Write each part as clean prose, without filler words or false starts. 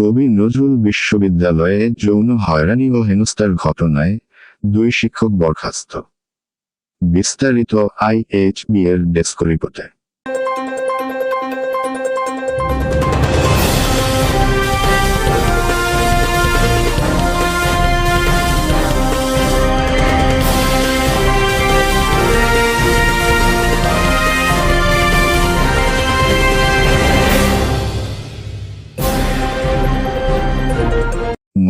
কবি নজরুল বিশ্ববিদ্যালয়ে যৌন হয়রানি ও হেনস্থার ঘটনায় 2 শিক্ষক বরখাস্ত। বিস্তারিত IHB এর ডেস্ক রিপোর্টে।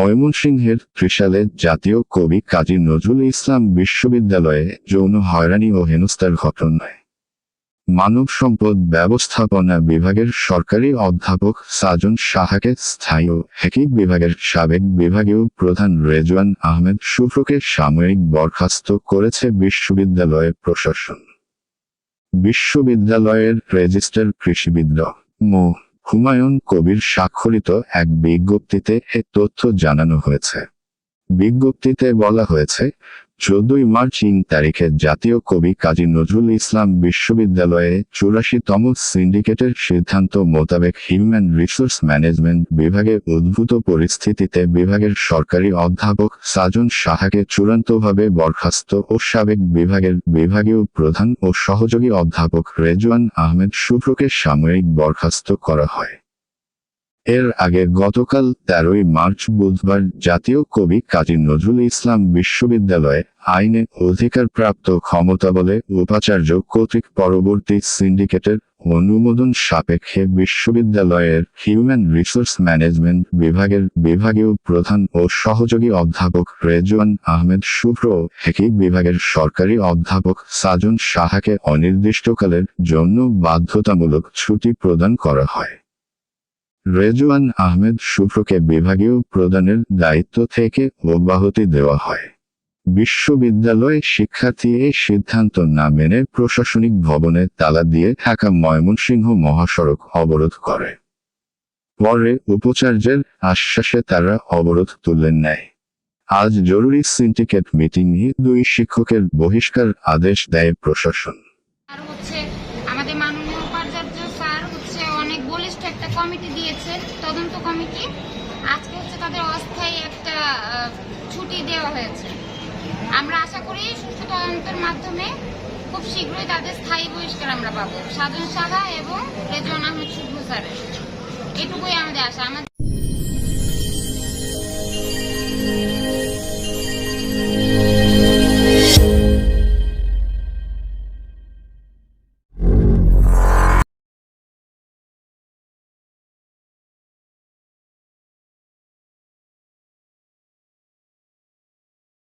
ময়মনসিংহের ত্রিশালে জাতীয় কবি কাজী নজরুল ইসলাম বিশ্ববিদ্যালয়ে যৌন হয়রানি ও হেনস্থার ঘটনায় মানব সম্পদ ব্যবস্থাপনা বিভাগের সরকারি অধ্যাপক সাজন সাহাকে স্থায়ী ও একই বিভাগের সাবেক বিভাগীয় প্রধান রেজওয়ান আহমেদ শুভ্রকে সাময়িক বরখাস্ত করেছে বিশ্ববিদ্যালয় প্রশাসন। বিশ্ববিদ্যালয়ের রেজিস্ট্রার কৃষিবিদ মো. হুমায়ুন কবির স্বাক্ষরিত এক বিজ্ঞপ্তিতে এ তথ্য জানানো হয়েছে। বিজ্ঞপ্তিতে বলা হয়েছে, 14 মার্চ তারিখে জাতীয় কবি কাজী নজরুল ইসলাম বিশ্ববিদ্যালয়ে 84তম সিন্ডিকেটের সিদ্ধান্ত মোতাবেক হিউম্যান রিসোর্স ম্যানেজমেন্ট বিভাগে উদ্ভূত পরিস্থিতিতে বিভাগের সরকারি অধ্যাপক সাজন সাহাকে চূড়ান্তভাবে বরখাস্ত ও সাবেক বিভাগের বিভাগীয় প্রধান ও সহযোগী অধ্যাপক রেজওয়ান আহমেদ শুভ্রকে সাময়িক বরখাস্ত করা হয়। এর আগে গতকাল 13 মার্চ বুধবার জাতীয় কবি কাজী নজরুল ইসলাম বিশ্ববিদ্যালয়ে আইনে অধিকারপ্রাপ্ত ক্ষমতাবলে উপাচার্য কর্তৃক পরবর্তী সিন্ডিকেটের অনুমোদন সাপেক্ষে বিশ্ববিদ্যালয়ের হিউম্যান রিসোর্স ম্যানেজমেন্ট বিভাগের বিভাগীয় প্রধান ও সহযোগী অধ্যাপক রেজওয়ান আহমেদ শুভ্র একই বিভাগের সরকারি অধ্যাপক সাজন সাহাকে অনির্দিষ্টকালের জন্য বাধ্যতামূলক ছুটি প্রদান করা হয়। রেজওয়ান আহমেদ শুভ্রকে বিভাগীয় প্রদানের দায়িত্ব থেকে অব্যাহতি দেওয়া হয়। বিশ্ববিদ্যালয় শিক্ষার্থী এই সিদ্ধান্ত না মেনে প্রশাসনিক ভবনে তালা দিয়ে ঢাকা ময়মনসিংহ মহাসড়ক অবরোধ করে। পরে উপাচার্যের আশ্বাসে তারা অবরোধ তুলে নেয়। আজ জরুরি সিন্ডিকেট মিটিংয়ে 2 শিক্ষকের বহিষ্কার আদেশ দেয় প্রশাসন। আমাদের মাননীয় উপাচার্য স্যার অনেক বলিষ্ঠ একটা কমিটি দিয়েছেন, তদন্ত কমিটি। আজকে তাদের অস্থায়ী একটা ছুটি দেওয়া হয়েছে। আমরা আশা করি সুষ্ঠু তদন্তের মাধ্যমে খুব শীঘ্রই তাদের স্থায়ী বহিষ্কার আমরা পাবো, সাজন সাহা এবং রেজওয়ান আহমেদ শুভ্র স্যারের। এটুকুই আমাদের আশা।